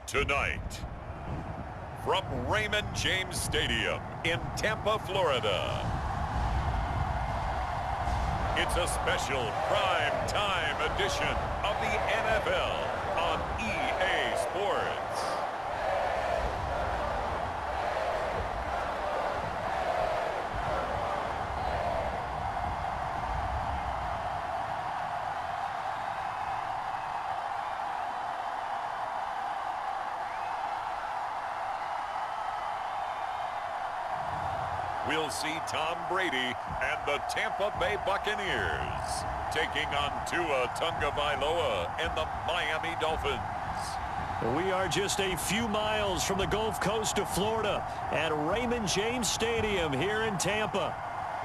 Tonight, from Raymond James Stadium in Tampa, Florida, it's a special prime time edition of the NFL on EA Sports. We'll see Tom Brady and the Tampa Bay Buccaneers taking on Tua Tagovailoa and the Miami Dolphins. We are just a few miles from the Gulf Coast of Florida at Raymond James Stadium here in Tampa.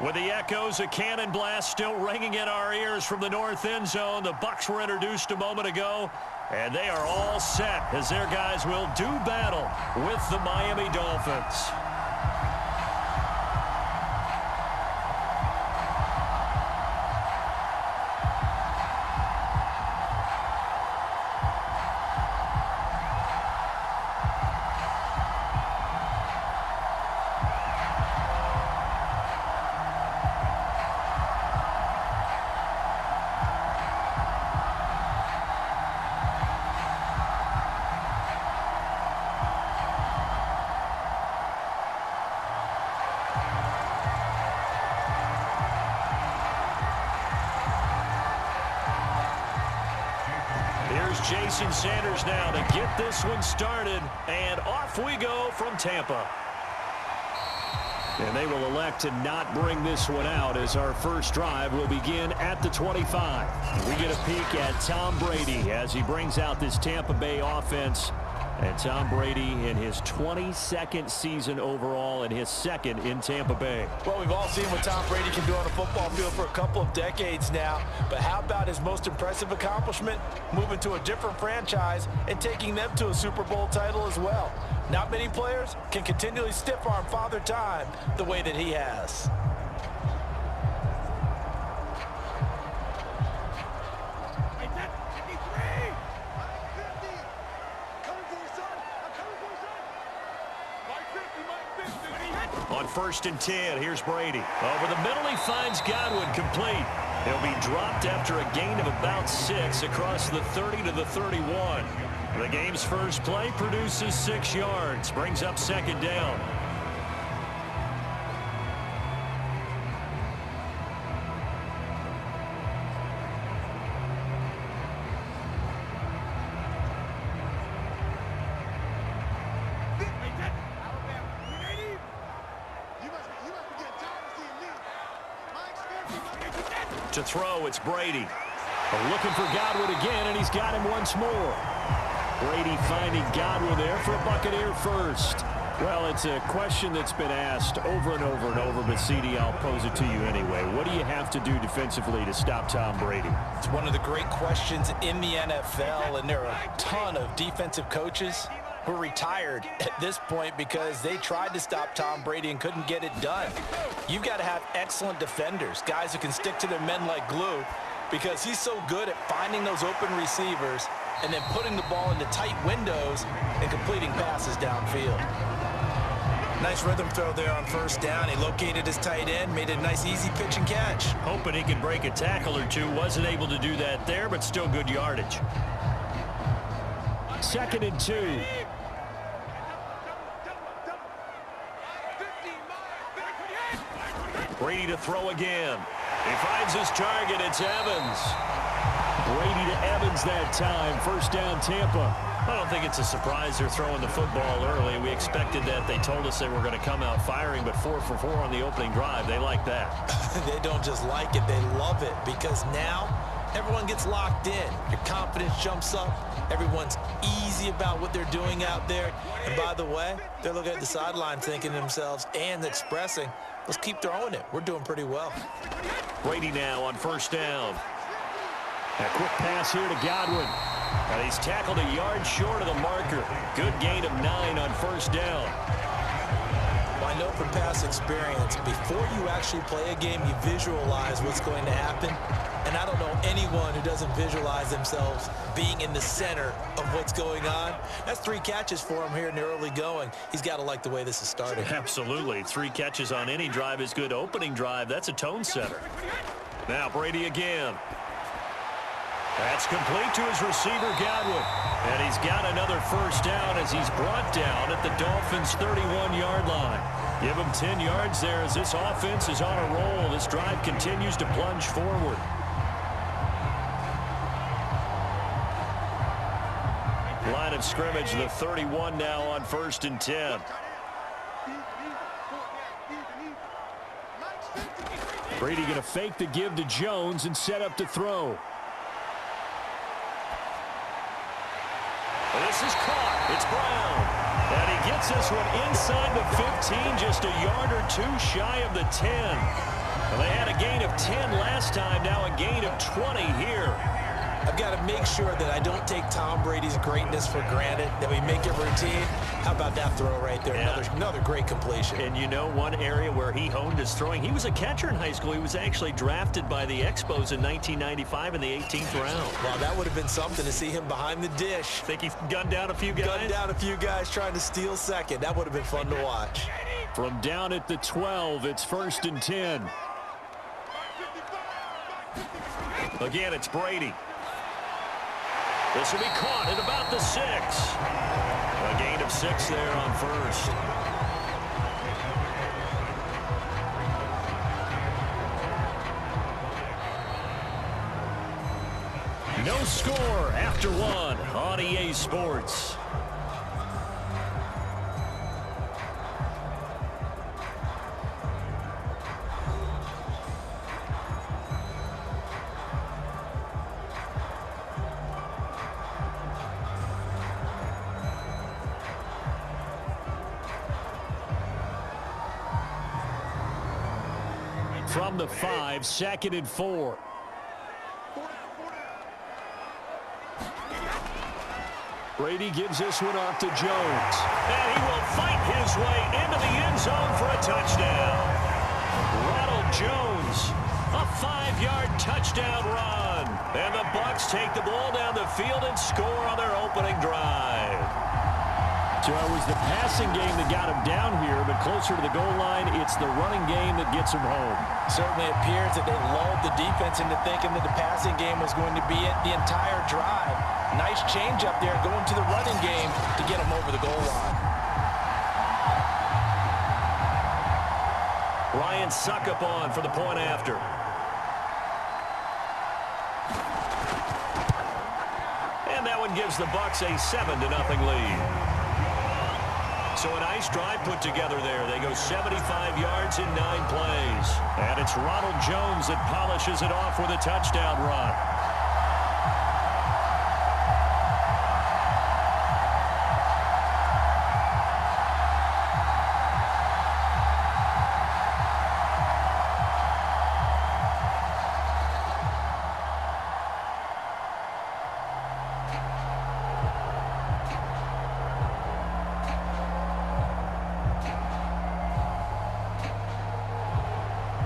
With the echoes of cannon blast still ringing in our ears from the north end zone, the Bucs were introduced a moment ago, and they are all set as their guys will do battle with the Miami Dolphins. Jason Sanders now to get this one started, and off we go from Tampa. And they will elect to not bring this one out as our first drive will begin at the 25. We get a peek at Tom Brady as he brings out this Tampa Bay offense. And Tom Brady in his 22nd season overall and his second in Tampa Bay. Well, we've all seen what Tom Brady can do on a football field for a couple of decades now. But how about his most impressive accomplishment? Moving to a different franchise and taking them to a Super Bowl title as well. Not many players can continually stiff-arm Father Time the way that he has. On 1st and 10, here's Brady. Over the middle, he finds Godwin complete. He'll be dropped after a gain of about 6 across the 30 to the 31. The game's first play produces 6 yards, brings up 2nd down. To throw, it's Brady. Looking for Godwin again, and he's got him once more. Brady finding Godwin there for a Buccaneer first. Well, it's a question that's been asked over and over and over, but CD, I'll pose it to you anyway. What do you have to do defensively to stop Tom Brady? It's one of the great questions in the NFL, and there are a ton of defensive coaches who are retired at this point because they tried to stop Tom Brady and couldn't get it done. You've got to have excellent defenders, guys who can stick to their men like glue, because he's so good at finding those open receivers and then putting the ball into tight windows and completing passes downfield. Nice rhythm throw there on 1st down. He located his tight end, made a nice easy pitch and catch. Hoping he could break a tackle or two. Wasn't able to do that there, but still good yardage. 2nd and 2. Brady to throw again. He finds his target. It's Evans. Brady to Evans that time. 1st down, Tampa. I don't think it's a surprise they're throwing the football early. We expected that. They told us they were going to come out firing, but 4 for 4 on the opening drive. They like that. They don't just like it. They love it because now everyone gets locked in. Your confidence jumps up. Everyone's easy about what they're doing out there. And by the way, they're looking at the sideline thinking to themselves and expressing, let's keep throwing it. We're doing pretty well. Brady now on 1st down. A quick pass here to Godwin. And he's tackled a yard short of the marker. Good gain of 9 on 1st down. Well, I know from past experience, before you actually play a game, you visualize what's going to happen. And I don't know anyone who doesn't visualize themselves being in the center of what's going on. That's 3 catches for him here in the early going. He's got to like the way this is starting. Absolutely. 3 catches on any drive is good. Opening drive, that's a tone setter. Now Brady again. That's complete to his receiver, Godwin. And he's got another first down as he's brought down at the Dolphins' 31-yard line. Give him 10 yards there as this offense is on a roll. This drive continues to plunge forward. Line of scrimmage, the 31 now on 1st and 10. Brady going to fake the give to Jones and set up to throw. This is caught. It's Brown. And he gets this one inside the 15, just a yard or 2 shy of the 10. Well, they had a gain of 10 last time, now a gain of 20 here. I've got to make sure that I don't take Tom Brady's greatness for granted, that we make it routine. How about that throw right there? Yeah. Another great completion. And you know, one area where he honed his throwing, he was a catcher in high school. He was actually drafted by the Expos in 1995 in the 18th round. Well, that would have been something to see him behind the dish. Think he gunned down a few guys? Gunned down a few guys trying to steal second. That would have been fun to watch. From down at the 12, it's 1st and 10. Again, it's Brady. This will be caught at about the 6. A gain of 6 there on 1st. No score after 1 on EA Sports. From the 5, 2nd and 4. Brady gives this one off to Jones. And he will fight his way into the end zone for a touchdown. Ronald Jones, a 5-yard touchdown run. And the Bucs take the ball down the field and score on their opening drive. So it was the passing game that got him down here, but closer to the goal line, it's the running game that gets him home. Certainly appears that they lulled the defense into thinking that the passing game was going to be it the entire drive. Nice change up there going to the running game to get him over the goal line. Ryan Suckup on for the point after. And that one gives the Bucs a 7-0 lead. So a nice drive put together there. They go 75 yards in 9 plays. And it's Ronald Jones that polishes it off with a touchdown run.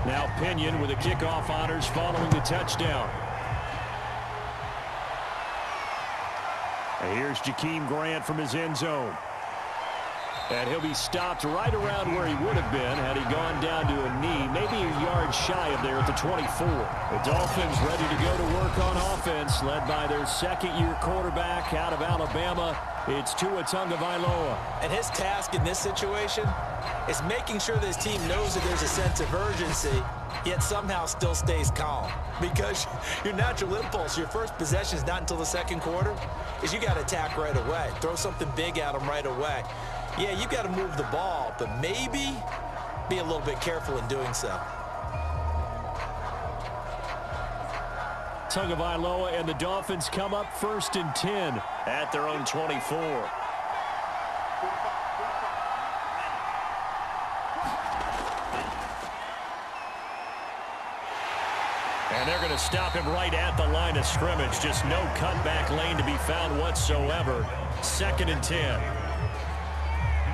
Now Pinion with the kickoff honors following the touchdown. And here's Jakeem Grant from his end zone. And he'll be stopped right around where he would have been had he gone down to a knee, maybe a yard shy of there at the 24. The Dolphins ready to go to work on offense, led by their second-year quarterback out of Alabama. It's Tua Tagovailoa. And his task in this situation is making sure this team knows that there's a sense of urgency, yet somehow still stays calm. Because your natural impulse, your first possession is not until the second quarter, is you got to attack right away. Throw something big at them right away. Yeah, you got to move the ball, but maybe be a little bit careful in doing so. Tagovailoa and the Dolphins come up 1st and 10 at their own 24. And they're going to stop him right at the line of scrimmage. Just no cutback lane to be found whatsoever. 2nd and 10.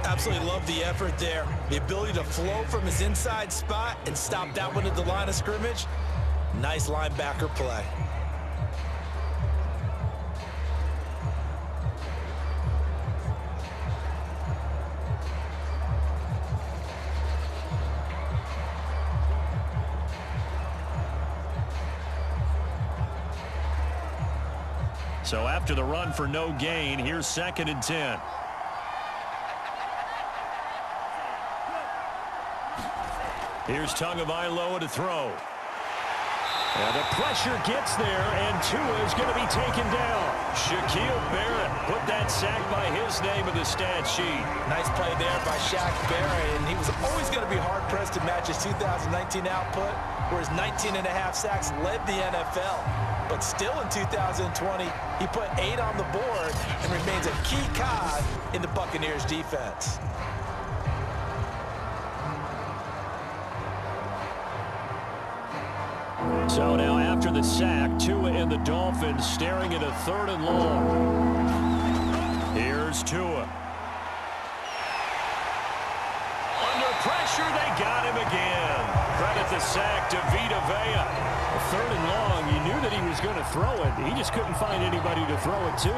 Absolutely love the effort there. The ability to flow from his inside spot and stop that one at the line of scrimmage. Nice linebacker play. So after the run for no gain, here's 2nd and 10. Here's Tagovailoa to throw. And the pressure gets there, and Tua is going to be taken down. Shaquille Barrett put that sack by his name in the stat sheet. Nice play there by Shaq Barrett, and he was always going to be hard-pressed to match his 2019 output, where his 19.5 sacks led the NFL. But still in 2020, he put 8 on the board and remains a key cog in the Buccaneers defense. So now after the sack, Tua and the Dolphins staring at a 3rd and long. Here's Tua. Under pressure, they got him again. Credit the sack to Vita Vea. A 3rd and long, you knew that he was going to throw it. He just couldn't find anybody to throw it to.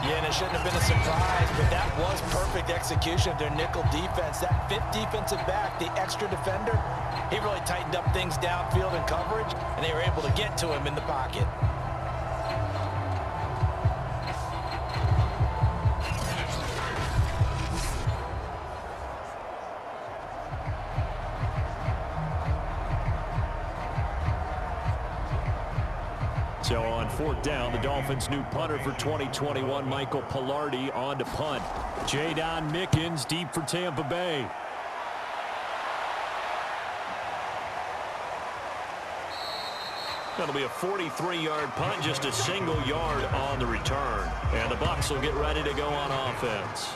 Yeah, and it shouldn't have been a surprise, but that was perfect execution of their nickel defense. That 5th defensive back, the extra defender, he really tightened up things downfield in coverage, and they were able to get to him in the pocket. So on 4th down, the Dolphins' new punter for 2021, Michael Pilardi, on to punt. Jadon Mickens deep for Tampa Bay. That'll be a 43-yard punt, just a single yard on the return. And the Bucs will get ready to go on offense.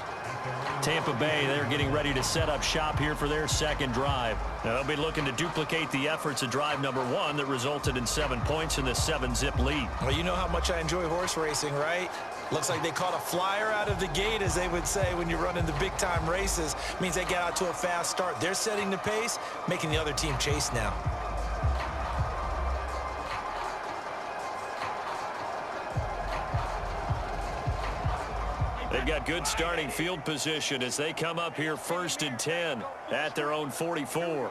Tampa Bay, they're getting ready to set up shop here for their 2nd drive. Now, they'll be looking to duplicate the efforts of drive number 1 that resulted in 7 points in the 7-zip lead. Well, you know how much I enjoy horse racing, right? Looks like they caught a flyer out of the gate, as they would say when you're running the big-time races. Means they get out to a fast start. They're setting the pace, making the other team chase now. They've got good starting field position as they come up here 1st and 10 at their own 44.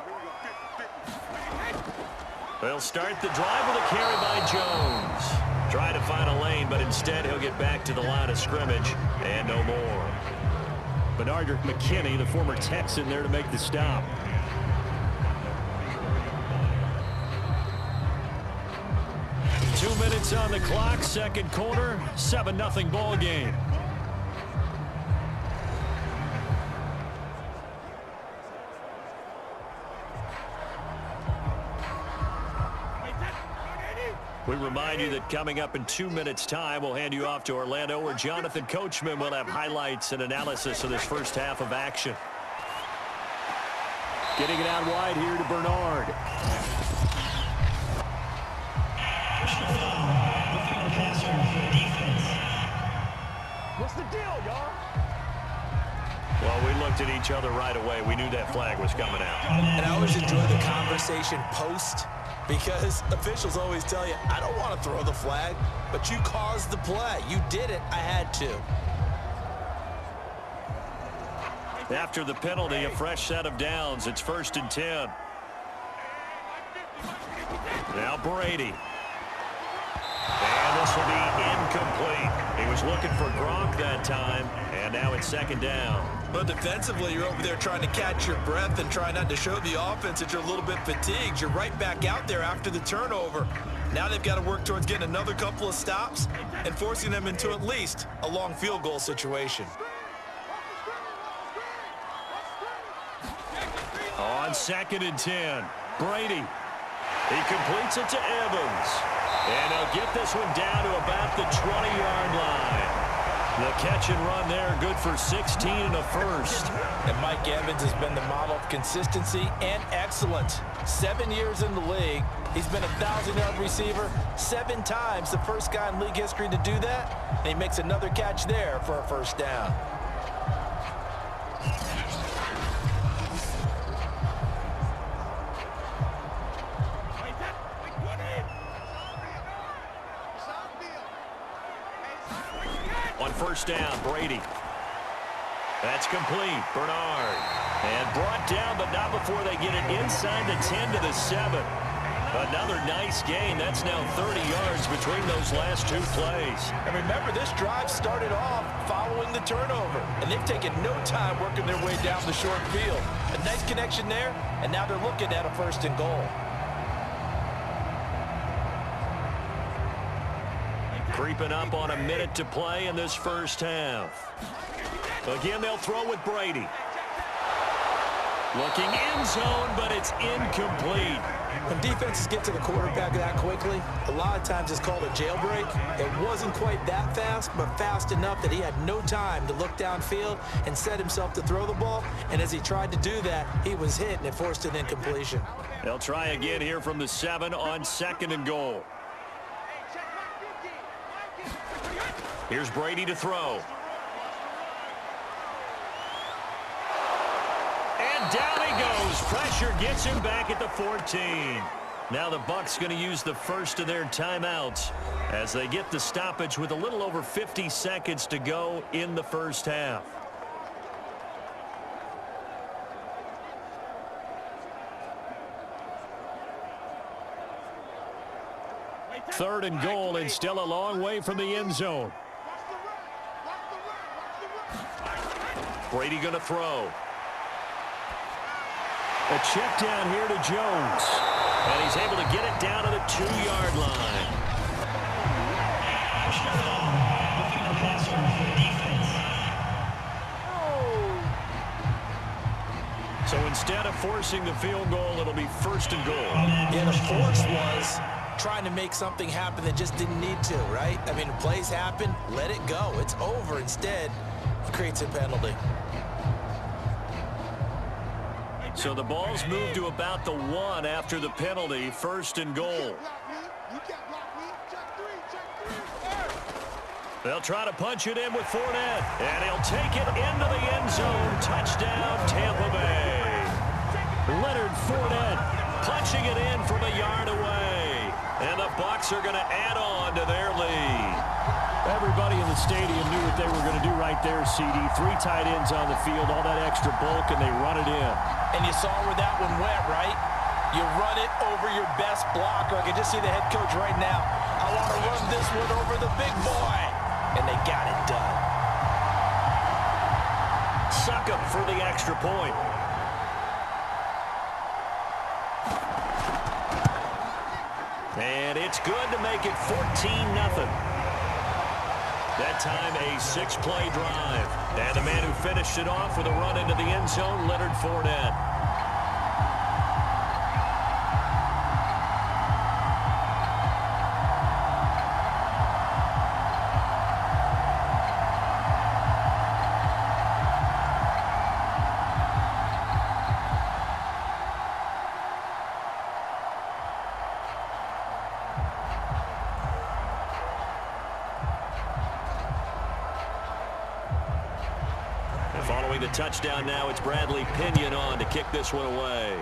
They'll start the drive with a carry by Jones. Try to find a lane, but instead he'll get back to the line of scrimmage and no more. Bernard McKinney, the former Texan, there to make the stop. Two minutes on the clock, 2nd quarter, 7-0 ball game. We remind you that coming up in 2 minutes' time, we'll hand you off to Orlando, where Jonathan Coachman will have highlights and analysis of this first half of action. Getting it out wide here to Bernard. What's the deal, y'all? Well, we looked at each other right away. We knew that flag was coming out. And I always enjoy the conversation post, because officials always tell you, I don't want to throw the flag, but you caused the play. You did it. I had to. After the penalty, a fresh set of downs. It's 1st and 10. Now Brady. And this will be incomplete. He was looking for Gronk that time, and now it's 2nd down. But defensively, you're over there trying to catch your breath and try not to show the offense that you're a little bit fatigued. You're right back out there after the turnover. Now they've got to work towards getting another couple of stops and forcing them into at least a long field goal situation. On 2nd and 10, Brady. He completes it to Evans. And he'll get this one down to about the 20-yard line. The catch and run there, good for 16 and a first. And Mike Evans has been the model of consistency and excellence. 7 years in the league. He's been a 1,000-yard receiver 7 times, the first guy in league history to do that. And he makes another catch there for a first down. On first down, Brady. That's complete. Bernard. And brought down, but not before they get it inside the 10 to the 7. Another nice gain. That's now 30 yards between those last two plays. And remember, this drive started off following the turnover. And they've taken no time working their way down the short field. A nice connection there, and now they're looking at a 1st and goal. Creeping up on a minute to play in this first half. Again, they'll throw with Brady. Looking end zone, but it's incomplete. When defenses get to the quarterback that quickly, a lot of times it's called a jailbreak. It wasn't quite that fast, but fast enough that he had no time to look downfield and set himself to throw the ball. And as he tried to do that, he was hit, and it forced an incompletion. They'll try again here from the 7 on 2nd and goal. Here's Brady to throw. And down he goes. Pressure gets him back at the 14. Now the Bucs going to use the first of their timeouts as they get the stoppage with a little over 50 seconds to go in the first half. Third and goal, and still a long way from the end zone. Brady going to throw. A check down here to Jones. And he's able to get it down to the 2-yard line. So instead of forcing the field goal, it'll be 1st and goal. Yeah, the force was trying to make something happen that just didn't need to, right? I mean, plays happen, let it go. It's over. Instead, it creates a penalty. So the ball's moved to about the 1 after the penalty. 1st and goal. They'll try to punch it in with Fournette. And he'll take it into the end zone. Touchdown, Tampa Bay. Leonard Fournette punching it in from a yard away. And the Bucs are going to add on to their lead. Everybody in the stadium knew what they were going to do right there, CD. 3 tight ends on the field, all that extra bulk, and they run it in. And you saw where that one went, right? You run it over your best blocker. I can just see the head coach right now. I want to run this one over the big boy. And they got it done. Suck up for the extra point. And it's good to make it 14-0. That time a 6-play drive. And the man who finished it off with a run into the end zone, Leonard Fournette. Following the touchdown now, it's Bradley Pinion on to kick this one away.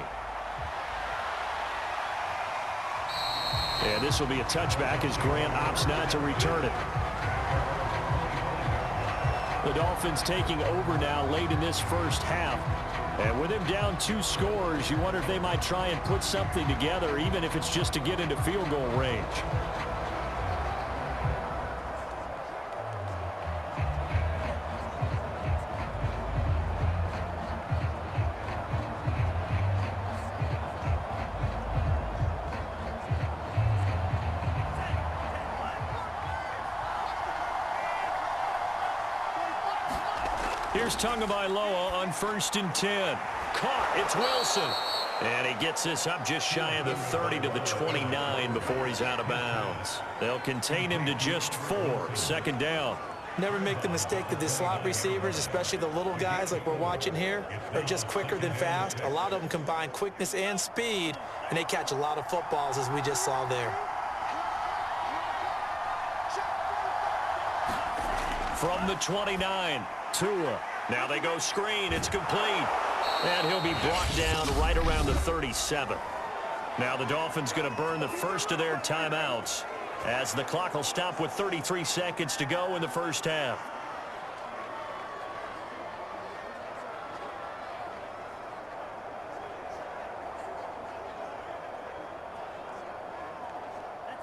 And this will be a touchback as Grant opts not to return it. The Dolphins taking over now late in this first half. And with him down 2 scores, you wonder if they might try and put something together, even if it's just to get into field goal range. Here's Tagovailoa on 1st and 10. Caught. It's Wilson. And he gets this up just shy of the 30 to the 29 before he's out of bounds. They'll contain him to just 4. 2nd down. Never make the mistake that the slot receivers, especially the little guys like we're watching here, are just quicker than fast. A lot of them combine quickness and speed, and they catch a lot of footballs, as we just saw there. From the 29, Tua. Now they go screen. It's complete. And he'll be brought down right around the 37. Now the Dolphins going to burn the first of their timeouts as the clock will stop with 33 seconds to go in the first half.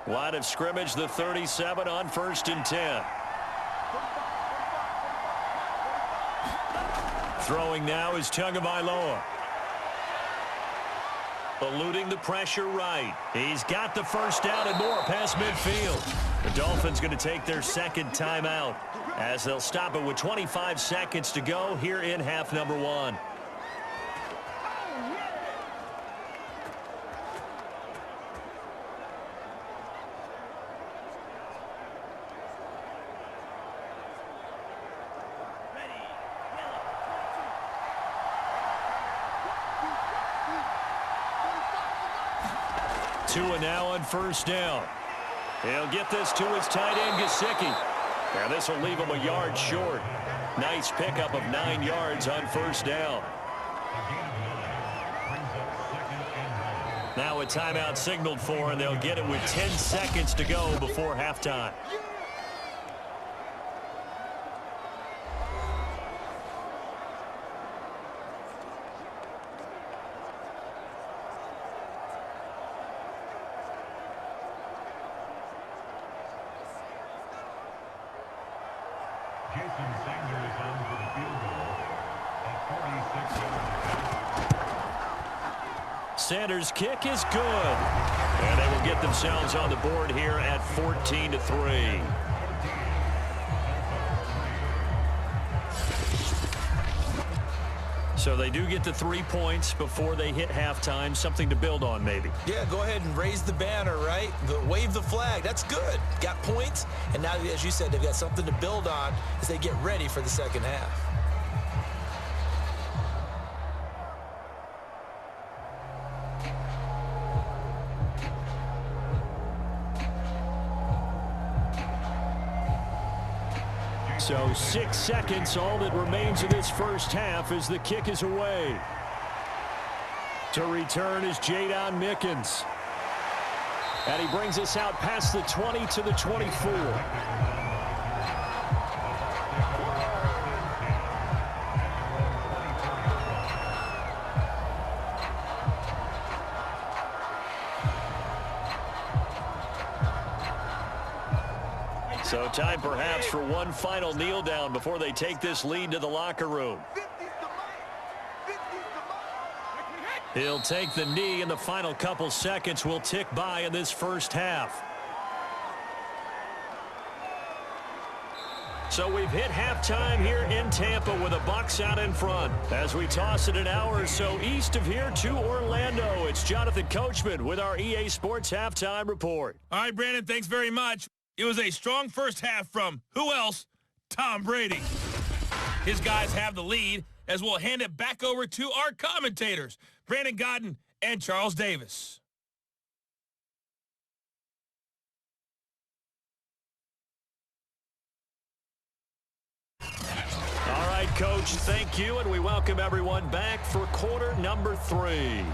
Line of scrimmage, the 37 on 1st and 10. Throwing now is Tagovailoa. Eluding the pressure right. He's got the first down and more past midfield. The Dolphins going to take their second timeout as they'll stop it with 25 seconds to go here in half number 1. Tua now on first down. He'll get this to his tight end, Gesicki. And this will leave him a yard short. Nice pickup of 9 yards on first down. Now a timeout signaled for, and they'll get it with 10 seconds to go before halftime. Sanders' kick is good. And they will get themselves on the board here at 14-3. So they do get the 3 points before they hit halftime. Something to build on, maybe. Yeah, go ahead and raise the banner, right? Wave the flag. That's good. Got points. And now, as you said, they've got something to build on as they get ready for the second half. So 6 seconds, all that remains of this first half as the kick is away. To return is Jadon Mickens. And he brings us out past the 20 to the 24. So time perhaps for one final kneel down before they take this lead to the locker room. He'll take the knee, and the final couple seconds will tick by in this first half. So we've hit halftime here in Tampa with the Bucs out in front. As we toss it an hour or so east of here to Orlando, it's Jonathan Coachman with our EA Sports Halftime Report. All right, Brandon, thanks very much. It was a strong first half from, who else? Tom Brady. His guys have the lead as we'll hand it back over to our commentators, Brandon Godden and Charles Davis. All right, Coach, thank you, and we welcome everyone back for quarter number 3.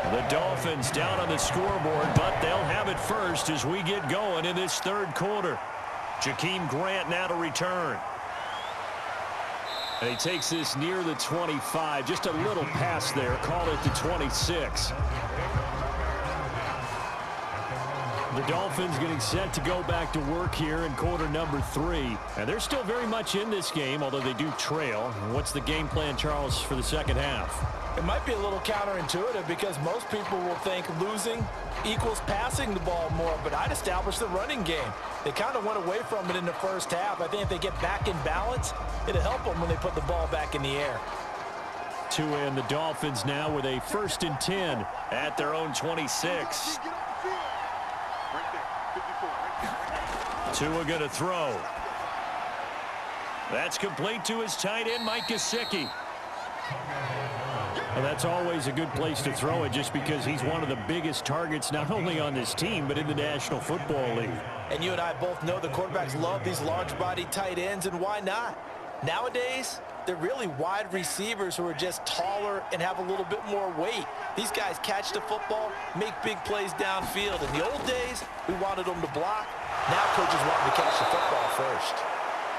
The Dolphins down on the scoreboard, but they'll have it first as we get going in this third quarter. Jakeem Grant now to return. And he takes this near the 25. Just a little pass there. Call it the 26. The Dolphins getting set to go back to work here in quarter number 3. And they're still very much in this game, although they do trail. What's the game plan, Charles, for the second half? It might be a little counterintuitive because most people will think losing equals passing the ball more, but I'd establish the running game. They kind of went away from it in the first half. I think if they get back in balance, it'll help them when they put the ball back in the air. Tua and the Dolphins now with a 1st and 10 at their own 26. Tua going to throw. That's complete to his tight end, Mike Gesicki. Well, that's always a good place to throw it just because he's one of the biggest targets not only on this team but in the National Football League. And you and I both know the quarterbacks love these large-body tight ends, and why not? Nowadays, they're really wide receivers who are just taller and have a little bit more weight. These guys catch the football, make big plays downfield. In the old days, we wanted them to block. Now coaches want them to catch the football first.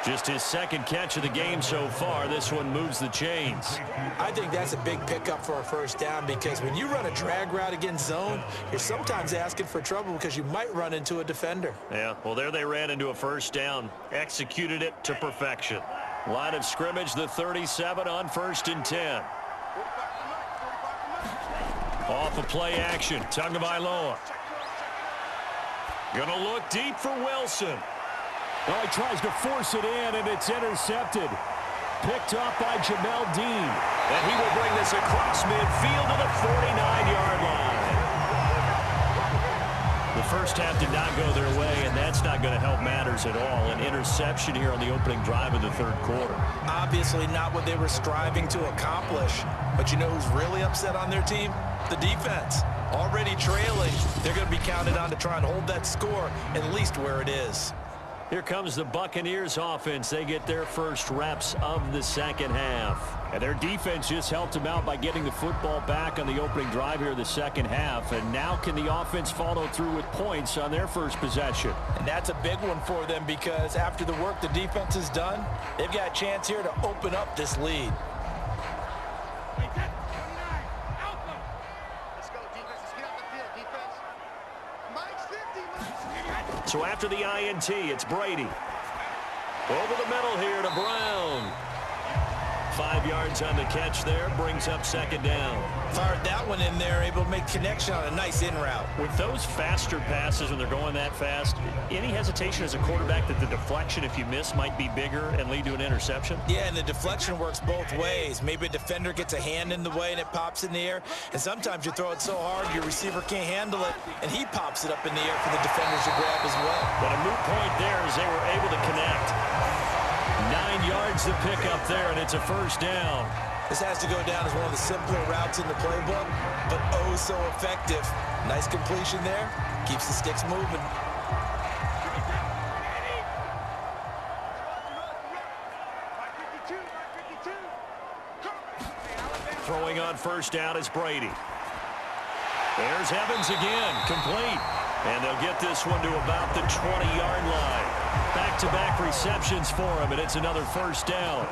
Just his 2nd catch of the game so far. This one moves the chains. I think that's a big pickup for a 1st down because when you run a drag route against zone, you're sometimes asking for trouble because you might run into a defender. Yeah, well, there they ran into a 1st down. Executed it to perfection. Line of scrimmage, the 37 on 1st and 10. Off of play action, Tagovailoa. Gonna look deep for Wilson. Well, he tries to force it in, and it's intercepted. Picked off by Jamel Dean. And he will bring this across midfield to the 49-yard line. The first half did not go their way, and that's not going to help matters at all. An interception here on the opening drive of the 3rd quarter. Obviously not what they were striving to accomplish. But you know who's really upset on their team? The defense. Already trailing. They're going to be counted on to try and hold that score at least where it is. Here comes the Buccaneers offense. They get their first reps of the second half. And their defense just helped them out by getting the football back on the opening drive here in the second half. And now can the offense follow through with points on their first possession? And that's a big one for them because after the work the defense has done, they've got a chance here to open up this lead. So after the INT, it's Brady. Over the middle here to Brown. 5 yards on the catch there, brings up 2nd down. Fired that one in there, able to make connection on a nice in route. With those faster passes when they're going that fast, any hesitation as a quarterback that the deflection, if you miss, might be bigger and lead to an interception? Yeah, and the deflection works both ways. Maybe a defender gets a hand in the way and it pops in the air, and sometimes you throw it so hard your receiver can't handle it, and he pops it up in the air for the defenders to grab as well. But a moot point there as they were able to connect. 9 yards to pick up there, and it's a 1st down. This has to go down as one of the simpler routes in the playbook, but oh so effective. Nice completion there. Keeps the sticks moving. Throwing on 1st down is Brady. There's Evans again, complete. And they'll get this one to about the 20-yard line. Back-to-back receptions for him, and it's another 1st down.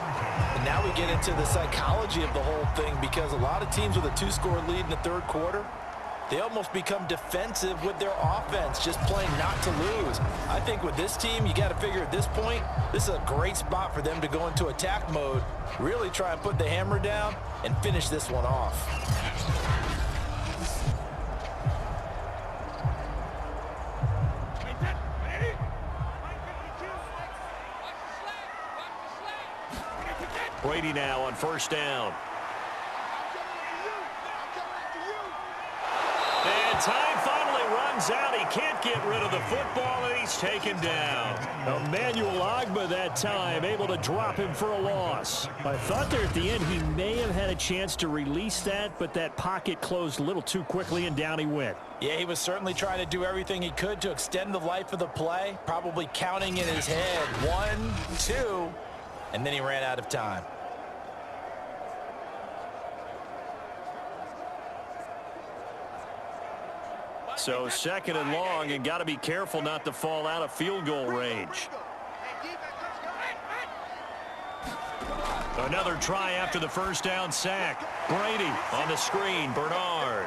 And now we get into the psychology of the whole thing because a lot of teams with a 2-score lead in the 3rd quarter, they almost become defensive with their offense, just playing not to lose. I think with this team, you got to figure at this point, this is a great spot for them to go into attack mode, really try and put the hammer down and finish this one off. Brady now on 1st down. And time finally runs out. He can't get rid of the football, and he's taken down. Emmanuel Ogbah that time, able to drop him for a loss. I thought there at the end he may have had a chance to release that, but that pocket closed a little too quickly, and down he went. Yeah, he was certainly trying to do everything he could to extend the life of the play, probably counting in his head 1, 2, and then he ran out of time. So 2nd and long, and got to be careful not to fall out of field goal range. Another try after the 1st down sack. Brady on the screen, Bernard.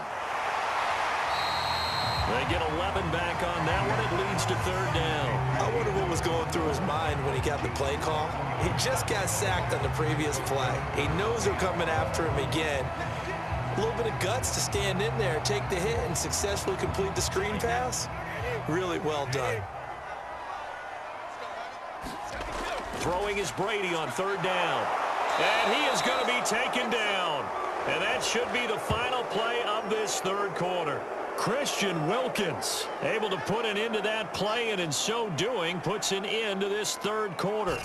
They get 11 back on that one. It leads to third down. I wonder what was going through his mind when he got the play call. He just got sacked on the previous play. He knows they're coming after him again. A little bit of guts to stand in there, take the hit, and successfully complete the screen pass. Really well done. Throwing is Brady on third down. And he is going to be taken down. And that should be the final play of this third quarter. Christian Wilkins able to put an end to that play, and in so doing puts an end to this third quarter.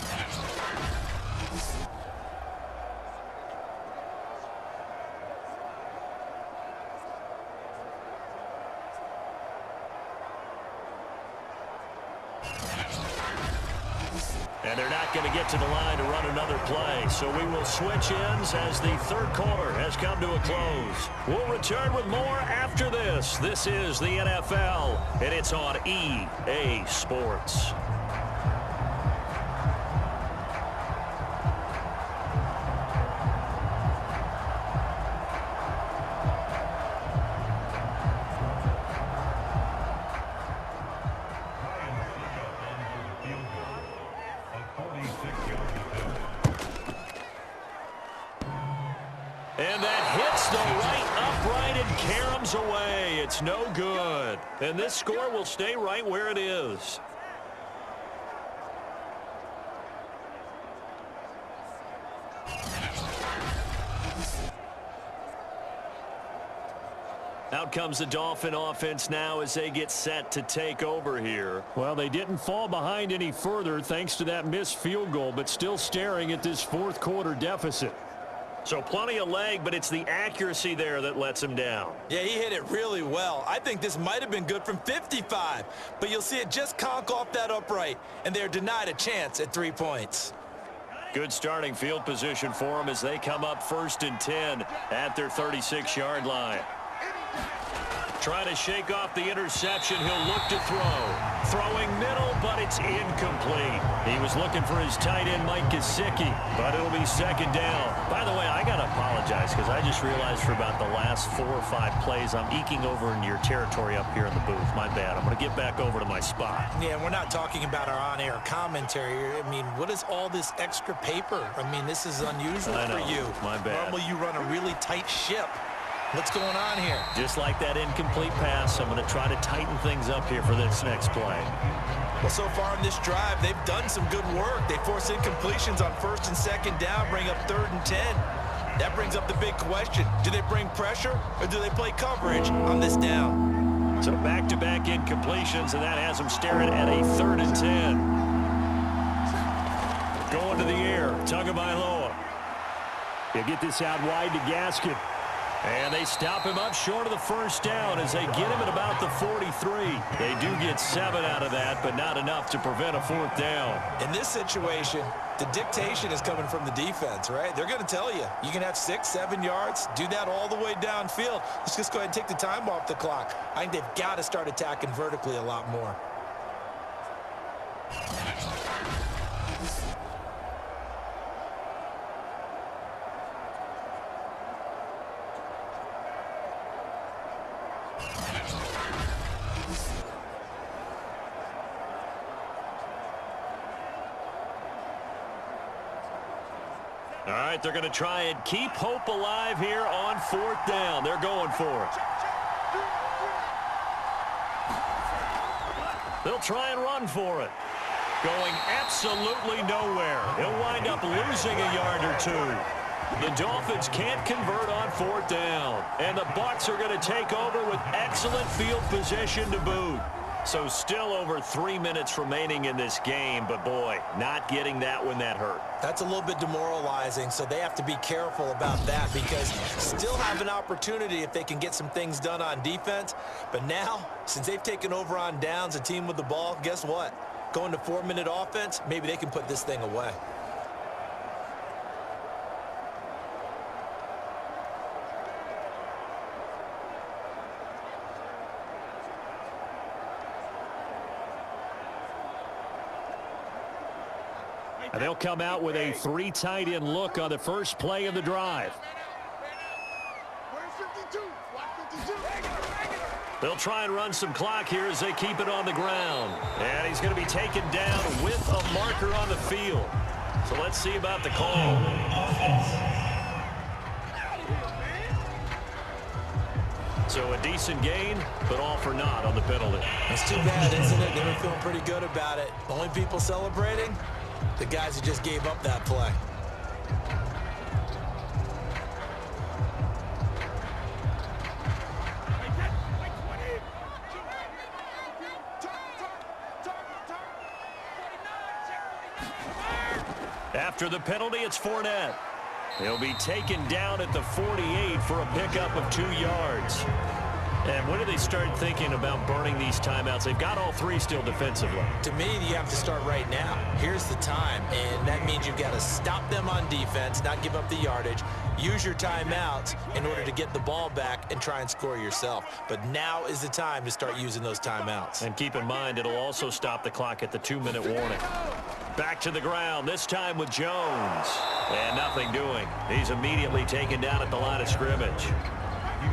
And they're not going to get to the line to run another play. So we will switch ends as the third quarter has come to a close. We'll return with more after this. This is the NFL, and it's on EA Sports. And that hits the right upright and caroms away. It's no good. And this score will stay right where it is. Out comes the Dolphin offense now as they get set to take over here. Well, they didn't fall behind any further thanks to that missed field goal, but still staring at this fourth quarter deficit. So plenty of leg, but it's the accuracy there that lets him down. Yeah, he hit it really well. I think this might have been good from 55, but you'll see it just conk off that upright, and they're denied a chance at 3 points. Good starting field position for them as they come up 1st and 10 at their 36-yard line. Trying to shake off the interception. He'll look to throw. Throwing middle, but it's incomplete. He was looking for his tight end, Mike Gesicki, but it'll be second down. By the way, I got to apologize because I just realized for about the last 4 or 5 plays, I'm eking over into your territory up here in the booth. My bad. I'm going to get back over to my spot. Yeah, we're not talking about our on-air commentary. I mean, what is all this extra paper? I mean, this is unusual for you. My bad. Normally, you run a really tight ship. What's going on here? Just like that incomplete pass, I'm going to try to tighten things up here for this next play. Well, so far on this drive, they've done some good work. They force incompletions on 1st and 2nd down, bring up 3rd and 10. That brings up the big question. Do they bring pressure or do they play coverage on this down? So back-to-back incompletions, and that has them staring at a 3rd and 10. Going to the air, Tagovailoa. He'll get this out wide to Gaskin. And they stop him up short of the 1st down as they get him at about the 43. They do get 7 out of that, but not enough to prevent a 4th down. In this situation, the dictation is coming from the defense, right? They're going to tell you, you can have 6, 7 yards, do that all the way downfield. Let's just go ahead and take the time off the clock. I think they've got to start attacking vertically a lot more. All right, they're going to try and keep hope alive here on 4th down. They're going for it. They'll try and run for it. Going absolutely nowhere. He'll wind up losing a yard or 2. The Dolphins can't convert on 4th down. And the Bucs are going to take over with excellent field position to boot. So still over 3 minutes remaining in this game, but boy, not getting that when that hurt. That's a little bit demoralizing, so they have to be careful about that because still have an opportunity if they can get some things done on defense. But now, since they've taken over on downs, a team with the ball, guess what? Going to 4-minute offense, maybe they can put this thing away. And they'll come out with a 3 tight end look on the first play of the drive. They'll try and run some clock here as they keep it on the ground. And he's going to be taken down with a marker on the field. So let's see about the call. So a decent gain, but all for naught on the penalty. It's too bad, isn't it? They were feeling pretty good about it. Only people celebrating, the guys who just gave up that play. After the penalty, it's Fournette. He'll be taken down at the 48 for a pickup of 2 yards. And when do they start thinking about burning these timeouts? They've got all 3 still defensively. To me, you have to start right now. Here's the time, and that means you've got to stop them on defense, not give up the yardage, use your timeouts in order to get the ball back and try and score yourself. But now is the time to start using those timeouts. And keep in mind, it'll also stop the clock at the 2-minute warning. Back to the ground, this time with Jones. And nothing doing. He's immediately taken down at the line of scrimmage.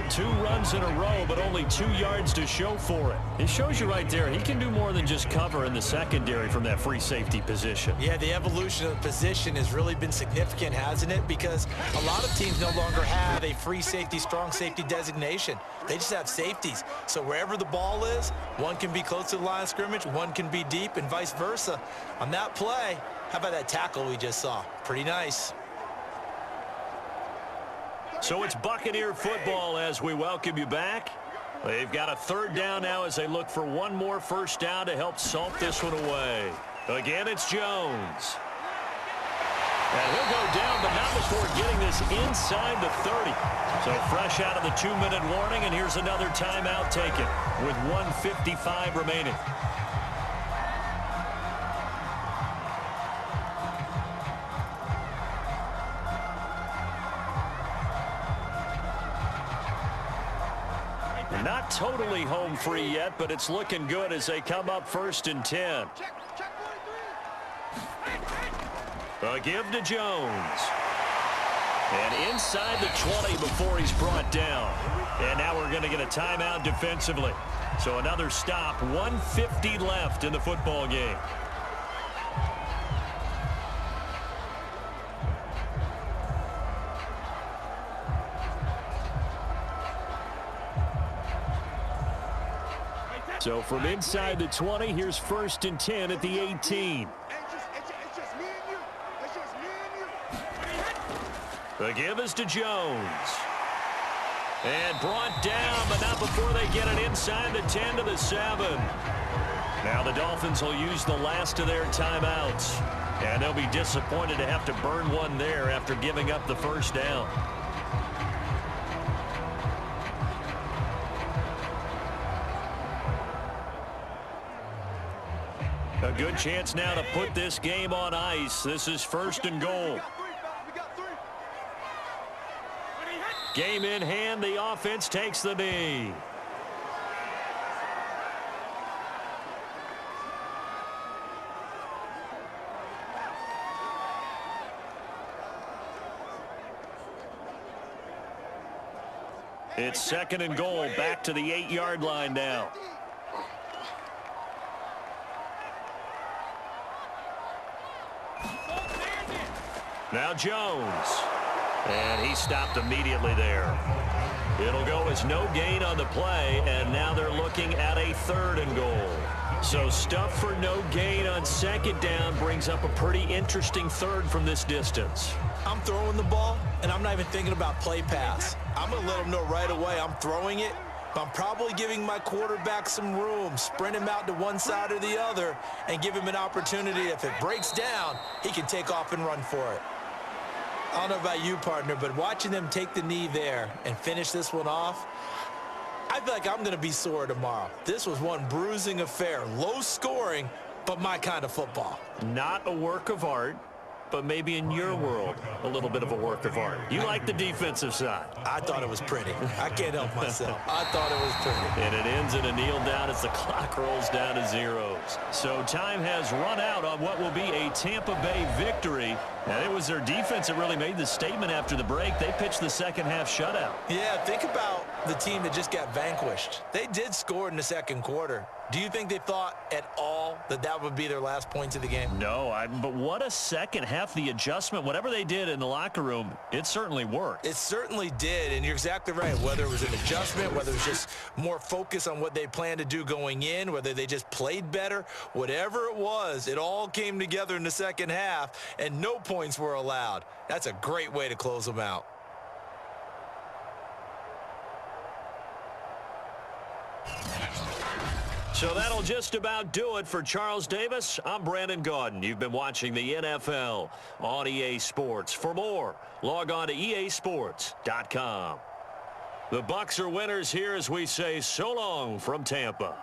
2 runs in a row, but only 2 yards to show for it. It shows you right there, he can do more than just cover in the secondary from that free safety position. Yeah, the evolution of the position has really been significant, hasn't it? Because a lot of teams no longer have a free safety, strong safety designation. They just have safeties. So wherever the ball is, one can be close to the line of scrimmage, one can be deep, and vice versa. On that play, how about that tackle we just saw? Pretty nice. So it's Buccaneer football as we welcome you back. They've got a 3rd down now as they look for one more first down to help salt this one away. Again, it's Jones. And he'll go down, but not before getting this inside the 30. So fresh out of the 2-minute warning, and here's another timeout taken with 1:55 remaining. Not totally home free yet, but it's looking good as they come up 1st and 10. A give to Jones. And inside the 20 before he's brought down. And now we're going to get a timeout defensively. So another stop, 1:50 left in the football game. So from inside the 20, here's 1st and 10 at the 18. The give is to Jones. And brought down, but not before they get it inside the 10 to the 7. Now the Dolphins will use the last of their timeouts. And they'll be disappointed to have to burn one there after giving up the first down. A good chance now to put this game on ice. This is 1st and goal. Game in hand, the offense takes the knee. It's 2nd and goal, back to the 8-yard line now. Now Jones. And he stopped immediately there. It'll go as no gain on the play, and now they're looking at a 3rd and goal. So stuff for no gain on 2nd down brings up a pretty interesting 3rd from this distance. I'm throwing the ball, and I'm not even thinking about play pass. I'm going to let them know right away I'm throwing it, but I'm probably giving my quarterback some room, sprint him out to one side or the other, and give him an opportunity. If it breaks down, he can take off and run for it. I don't know about you, partner, but watching them take the knee there and finish this one off, I feel like I'm going to be sore tomorrow. This was one bruising affair. Low scoring, but my kind of football. Not a work of art, but maybe in your world, a little bit of a work of art. You like the defensive side. I thought it was pretty. I can't help myself. I thought it was pretty. And it ends in a kneel down as the clock rolls down to zeros. So time has run out on what will be a Tampa Bay victory. And it was their defense that really made the statement after the break. They pitched the second half shutout. Yeah, think about the team that just got vanquished. They did score in the second quarter. Do you think they thought at all that that would be their last points of the game? No, but what a second half. The adjustment, whatever they did in the locker room, it certainly worked. It certainly did, and you're exactly right. Whether it was an adjustment, whether it was just more focus on what they planned to do going in, whether they just played better, whatever it was, it all came together in the second half, and no points were allowed. That's a great way to close them out. So that'll just about do it for Charles Davis. I'm Brandon Gaudin. You've been watching the NFL on EA Sports. For more, log on to easports.com. The Bucs are winners here as we say so long from Tampa.